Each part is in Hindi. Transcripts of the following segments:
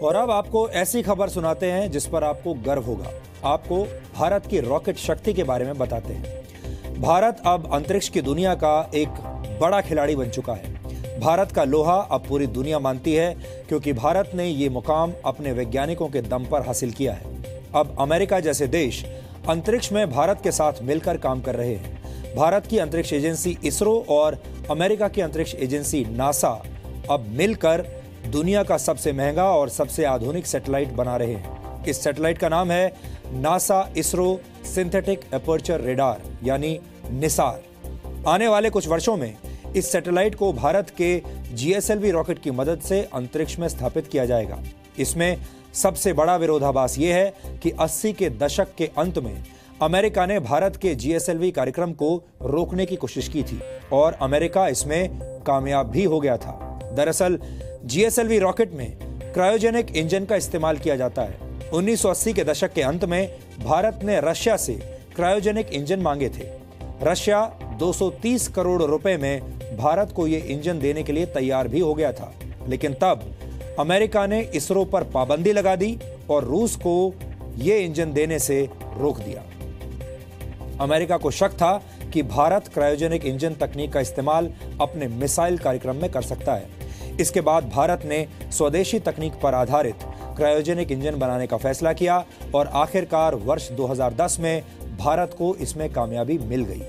और अब आपको ऐसी खबर सुनाते हैं जिस पर आपको गर्व होगा। आपको भारत की रॉकेट शक्ति के बारे में बताते हैं। भारत अब अंतरिक्ष की दुनिया का एक बड़ा खिलाड़ी बन चुका है। भारत का लोहा अब पूरी दुनिया मानती है क्योंकि भारत ने ये मुकाम अपने वैज्ञानिकों के दम पर हासिल किया है। अब अमेरिका जैसे देश अंतरिक्ष में भारत के साथ मिलकर काम कर रहे हैं। भारत की अंतरिक्ष एजेंसी इसरो और अमेरिका की अंतरिक्ष एजेंसी नासा अब मिलकर दुनिया का सबसे महंगा और सबसे आधुनिक सैटेलाइट बना रहे हैं। इस सैटेलाइट का नाम है NASA ISRO synthetic aperture radar यानी निसार। आने वाले कुछ वर्षों में इस सैटेलाइट को भारत के GSLV रॉकेट की मदद से अंतरिक्ष में स्थापित किया जाएगा। इसमें सबसे बड़ा विरोधाभास यह है कि 80 के दशक के अंत में अमेरिका ने भारत के GSLV कार्यक्रम को रोकने की कोशिश की थी और अमेरिका इसमें कामयाब भी हो गया था। दरअसल GSLV रॉकेट में क्रायोजेनिक इंजन का इस्तेमाल किया जाता है। 1980 के दशक के अंत में भारत ने रशिया से क्रायोजेनिक इंजन मांगे थे। रशिया 230 करोड़ रुपए में भारत को यह इंजन देने के लिए तैयार भी हो गया था, लेकिन तब अमेरिका ने इसरो पर पाबंदी लगा दी और रूस को यह इंजन देने से रोक दिया। अमेरिका को शक था कि भारत क्रायोजेनिक इंजन तकनीक का इस्तेमाल अपने मिसाइल कार्यक्रम में कर सकता है। इसके बाद भारत ने स्वदेशी तकनीक पर आधारित क्रायोजेनिक इंजन बनाने का फैसला किया और आखिरकार वर्ष 2010 में भारत को इसमें कामयाबी मिल गई।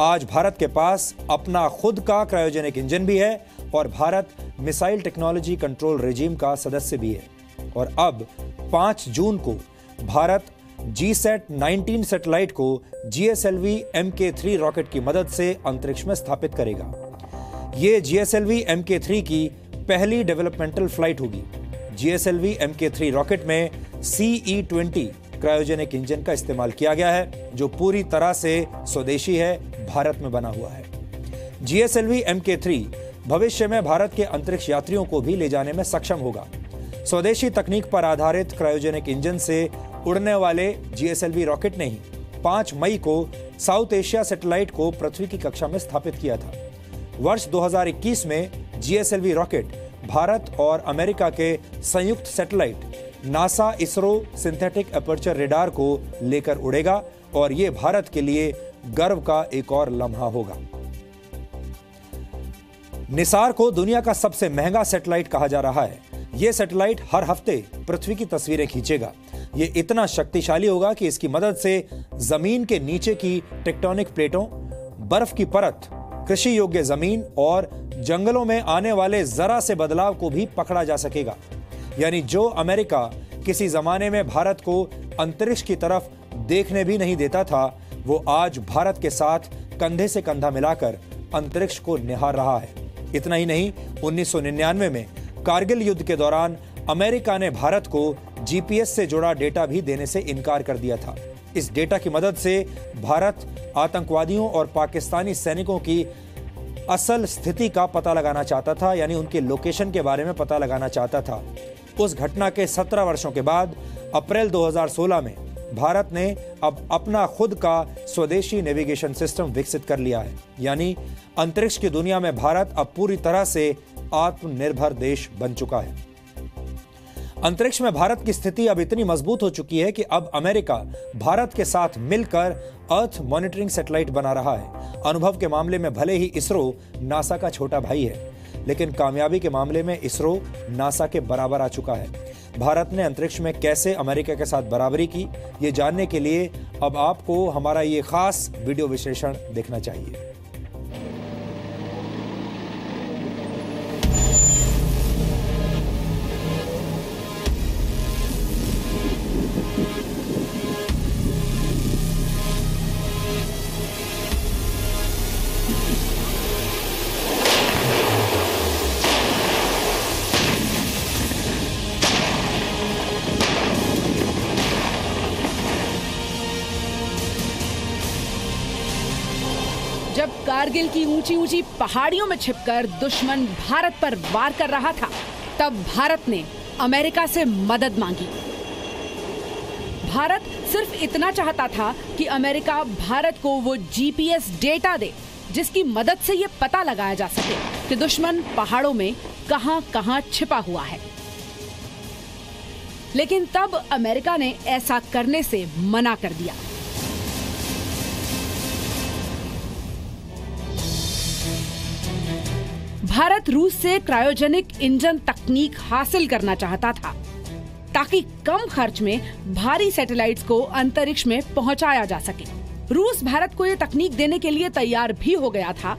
आज भारत के पास अपना खुद का क्रायोजेनिक इंजन भी है और Bharat missile technology control regime का सदस्य भी है। और अब 5 जून को भारत GSAT-19 सैटेलाइट को GSLV Mk3 रॉकेट की मदद से अंतरिक्ष में स्थापित करेगा। ये GSLV Mk3 की पहली डेवलपमेंटल फ्लाइट होगी। GSLV Mk3 रॉकेट में CE-20 क्रायोजेनिक इंजन का इस्तेमाल किया गया है जो पूरी तरह से स्वदेशी है, भारत में बना हुआ है। GSLV Mk3 भविष्य में भारत के अंतरिक्ष यात्रियों को भी ले जाने में सक्षम होगा। स्वदेशी तकनीक पर आधारित क्रायोजेनिक इंजन से उड़ने वाले GSLV रॉकेट ने ही 5 मई को साउथ एशिया सैटेलाइट को पृथ्वी की कक्षा में स्थापित किया था। वर्ष 2021 में GSLV रॉकेट भारत और अमेरिका के संयुक्त satellite NASA ISRO synthetic aperture radar को लेकर उड़ेगा और यह भारत के लिए गर्व का एक और लम्हा होगा। निसार को दुनिया का सबसे महंगा सैटेलाइट कहा जा रहा है। यह सैटेलाइट हर हफ्ते पृथ्वी की तस्वीरें खींचेगा। यह इतना शक्तिशाली होगा कि इसकी मदद से जमीन के नीचे की टेक्टोनिक प्लेटों, बर्फ की परत, कृषि योग्य जमीन और जंगलों में आने वाले जरा से बदलाव को भी पकड़ा जा सकेगा। यानी जो अमेरिका किसी जमाने में भारत को अंतरिक्ष की तरफ देखने भी नहीं देता था, वो आज भारत के साथ कंधे से कंधा मिलाकर अंतरिक्ष को निहार रहा है। इतना ही नहीं, 1999 में कारगिल युद्ध के दौरान अमेरिका ने भारत को GPS से जुड़ा डेटा भी देने से इनकार कर दिया था। इस डेटा की मदद से भारत आतंकवादियों और पाकिस्तानी सैनिकों की असल स्थिति का पता लगाना चाहता था, यानी उनके लोकेशन के बारे में पता लगाना चाहता था। उस घटना के 17 वर्षों के बाद अप्रैल 2016 में भारत ने अब अपना खुद का स्वदेशी नेविगेशन सिस्टम विकसित कर लिया है। यानी अंतरिक्ष की दुनिया में भारत अब पूरी तरह से आत्मनिर्भर देश बन चुका है। अंतरिक्ष में भारत की स्थिति अब इतनी मजबूत हो चुकी है कि अब अमेरिका भारत के साथ मिलकर अर्थ मॉनिटरिंग सैटेलाइट बना रहा है। अनुभव के मामले में भले ही इसरो नासा का छोटा भाई है, लेकिन कामयाबी के मामले में इसरो नासा के बराबर आ चुका है। भारत ने अंतरिक्ष में कैसे अमेरिका के साथ बराबरी की, ये जानने के लिए अब आपको हमारा ये खास वीडियो विश्लेषण देखना चाहिए। जब कारगिल की ऊंची ऊंची पहाड़ियों में छिपकर दुश्मन भारत पर वार कर रहा था, तब भारत ने अमेरिका से मदद मांगी। भारत सिर्फ इतना चाहता था कि अमेरिका भारत को वो GPS डेटा दे जिसकी मदद से ये पता लगाया जा सके कि दुश्मन पहाड़ों में कहां-कहां छिपा हुआ है। लेकिन तब अमेरिका ने ऐसा करने से मना कर दिया। भारत रूस से क्रायोजेनिक इंजन तकनीक हासिल करना चाहता था ताकि कम खर्च में भारी सैटेलाइट्स को अंतरिक्ष में पहुंचाया जा सके। रूस भारत को ये तकनीक देने के लिए तैयार भी हो गया था,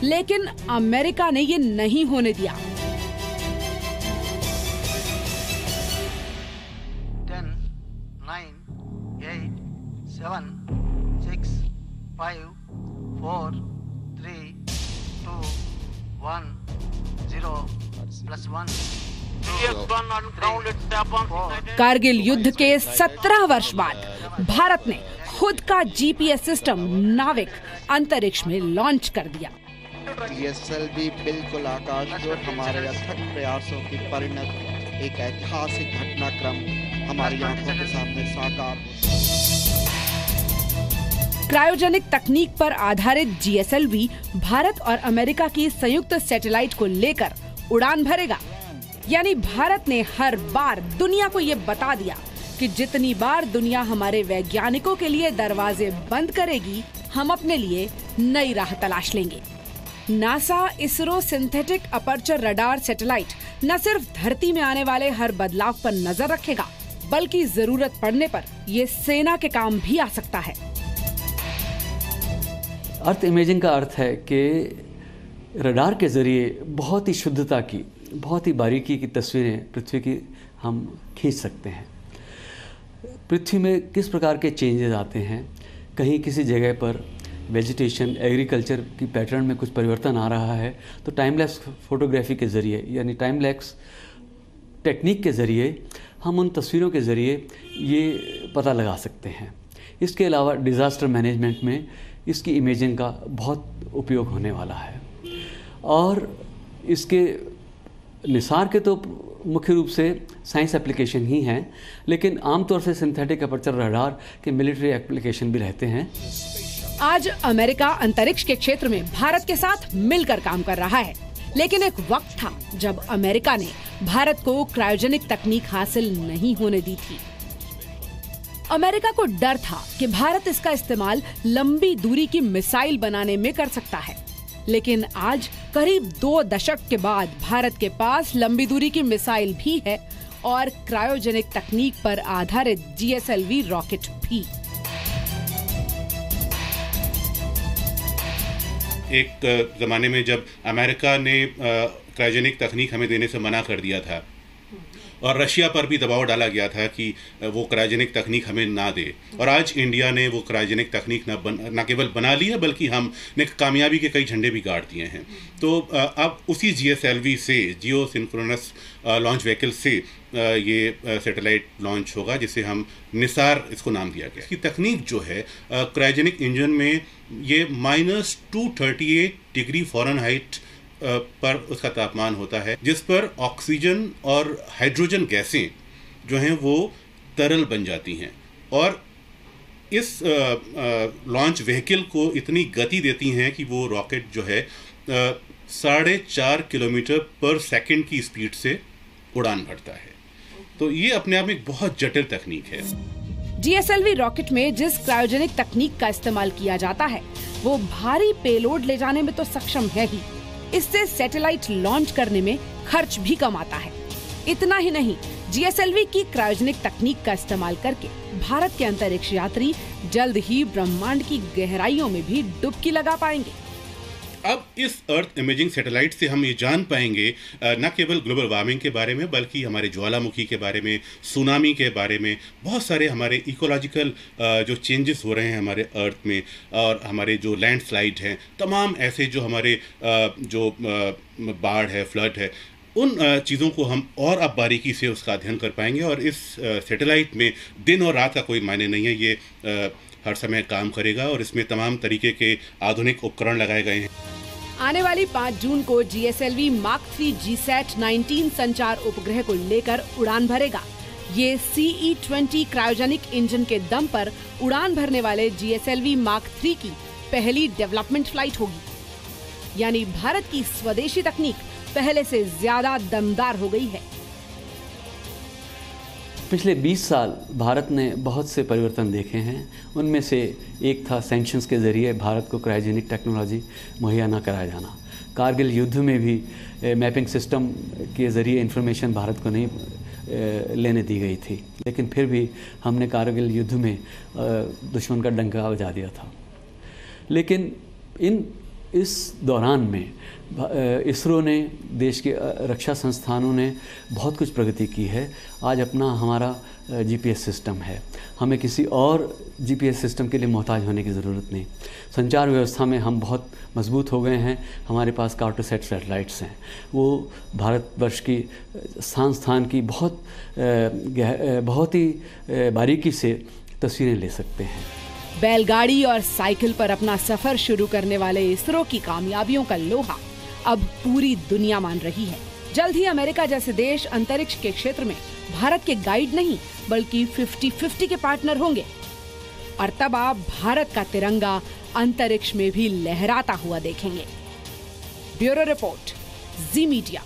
लेकिन अमेरिका ने ये नहीं होने दिया। 10, 9, 8, 7, 6, 5, 4, 3, 2, 1, 0, +1। कारगिल युद्ध के 17 वर्ष बाद भारत ने खुद का जीपीएस सिस्टम नाविक अंतरिक्ष में लॉन्च कर दिया। GSLV बिल्कुल आकाश जो हमारे अथक प्रयासों की परिणत एक ऐतिहासिक घटनाक्रम हमारी आंखों के सामने साकार। क्रायोजेनिक तकनीक पर आधारित GSLV भारत और अमेरिका की संयुक्त सैटेलाइट को लेकर उड़ान भरेगा। यानी भारत ने हर बार दुनिया को ये बता दिया कि जितनी बार दुनिया हमारे वैज्ञानिकों के लिए दरवाजे बंद करेगी, हम अपने लिए नई राह तलाश लेंगे। NASA ISRO synthetic aperture radar satellite न सिर्फ धरती में आने वाले हर बदलाव पर नजर रखेगा, बल्कि जरूरत पड़ने पर ये सेना के काम भी आ सकता है। अर्थ इमेजिंग का अर्थ है कि रडार के जरिए बहुत ही शुद्धता की, बहुत ही बारीकी की तस्वीरें पृथ्वी की हम खींच सकते हैं। पृथ्वी में किस प्रकार के चेंजेस आते हैं, कहीं किसी जगह पर वेजिटेशन, एग्रीकल्चर की पैटर्न में कुछ परिवर्तन आ रहा है, तो टाइम लैप्स फोटोग्राफी के ज़रिए यानी टाइम लैप्स टेक्निक के ज़रिए हम उन तस्वीरों के ज़रिए ये पता लगा सकते हैं। इसके अलावा डिज़ास्टर मैनेजमेंट में इसकी इमेजिंग का बहुत उपयोग होने वाला है और इसके निसार के तो मुख्य रूप से साइंस एप्लीकेशन ही हैं, लेकिन आमतौर से सिंथेटिक अपर्चर रडार के मिलिट्री एप्लीकेशन भी रहते हैं। आज अमेरिका अंतरिक्ष के क्षेत्र में भारत के साथ मिलकर काम कर रहा है, लेकिन एक वक्त था जब अमेरिका ने भारत को क्रायोजेनिक तकनीक हासिल नहीं होने दी थी। अमेरिका को डर था कि भारत इसका इस्तेमाल लंबी दूरी की मिसाइल बनाने में कर सकता है, लेकिन आज करीब 2 दशक के बाद भारत के पास लंबी दूरी की मिसाइल भी है और क्रायोजेनिक तकनीक पर आधारित GSLV रॉकेट भी। एक ज़माने में जब अमेरिका ने क्रायोजेनिक तकनीक हमें देने से मना कर दिया था और रशिया पर भी दबाव डाला गया था कि वो क्रायोजेनिक तकनीक हमें ना दे, और आज इंडिया ने वो क्रायोजेनिक तकनीक न केवल बना ली है बल्कि हमने कामयाबी के कई झंडे भी गाड़ दिए हैं। तो अब उसी GSLV से, जियो सिंक्रोनस लॉन्च व्हीकल से ये सैटेलाइट लॉन्च होगा, जिसे हम निसार इसको नाम दिया गया। इसकी तकनीक जो है क्रायोजेनिक इंजन में ये -238 डिग्री फ़ारेनहाइट पर उसका तापमान होता है, जिस पर ऑक्सीजन और हाइड्रोजन गैसें जो हैं वो तरल बन जाती हैं और इस लॉन्च व्हीकल को इतनी गति देती हैं कि वो रॉकेट जो है 4.5 किलोमीटर पर सेकंड की स्पीड से उड़ान भरता है। तो ये अपने आप में एक बहुत जटिल तकनीक है। GSLV रॉकेट में जिस क्रायोजेनिक तकनीक का इस्तेमाल किया जाता है वो भारी पेलोड ले जाने में तो सक्षम है ही, इससे सैटेलाइट लॉन्च करने में खर्च भी कम आता है। इतना ही नहीं, GSLV की क्रायोजेनिक तकनीक का इस्तेमाल करके भारत के अंतरिक्ष यात्री जल्द ही ब्रह्मांड की गहराइयों में भी डुबकी लगा पाएंगे। अब इस अर्थ इमेजिंग सैटेलाइट से हम ये जान पाएंगे न केवल ग्लोबल वार्मिंग के बारे में बल्कि हमारे ज्वालामुखी के बारे में, सुनामी के बारे में, बहुत सारे हमारे इकोलॉजिकल जो चेंजेस हो रहे हैं हमारे अर्थ में, और हमारे जो लैंडस्लाइड हैं, तमाम ऐसे जो हमारे जो बाढ़ है, फ्लड है, उन चीज़ों को हम और अब बारीकी से उसका अध्ययन कर पाएंगे। और इस सैटेलाइट में दिन और रात का कोई मायने नहीं है, ये हर समय काम करेगा और इसमें तमाम तरीके के आधुनिक उपकरण लगाए गए हैं। आने वाली 5 जून को GSLV Mark 3 GSAT 19 संचार उपग्रह को लेकर उड़ान भरेगा। ये CE-20 क्रायोजेनिक इंजन के दम पर उड़ान भरने वाले GSLV Mark 3 की पहली डेवलपमेंट फ्लाइट होगी। यानी भारत की स्वदेशी तकनीक पहले से ज्यादा दमदार हो गई है। पिछले 20 साल भारत ने बहुत से परिवर्तन देखे हैं। उनमें से एक था सैंक्शंस के ज़रिए भारत को क्रायोजेनिक टेक्नोलॉजी मुहैया न कराया जाना। कारगिल युद्ध में भी मैपिंग सिस्टम के ज़रिए इंफॉर्मेशन भारत को नहीं लेने दी गई थी, लेकिन फिर भी हमने कारगिल युद्ध में दुश्मन का डंका बजा दिया था। लेकिन इस दौरान में इसरो ने, देश के रक्षा संस्थानों ने बहुत कुछ प्रगति की है। आज अपना हमारा जीपीएस सिस्टम है, हमें किसी और जीपीएस सिस्टम के लिए मोहताज होने की ज़रूरत नहीं। संचार व्यवस्था में हम बहुत मजबूत हो गए हैं। हमारे पास कार्टोसैट सैटेलाइट्स हैं, वो भारतवर्ष की स्थान की बहुत ही बारीकी से तस्वीरें ले सकते हैं। बैलगाड़ी और साइकिल पर अपना सफर शुरू करने वाले इसरो की कामयाबियों का लोहा अब पूरी दुनिया मान रही है। जल्द ही अमेरिका जैसे देश अंतरिक्ष के क्षेत्र में भारत के गाइड नहीं बल्कि 50-50 के पार्टनर होंगे, और तब आप भारत का तिरंगा अंतरिक्ष में भी लहराता हुआ देखेंगे। ब्यूरो रिपोर्ट, जी मीडिया।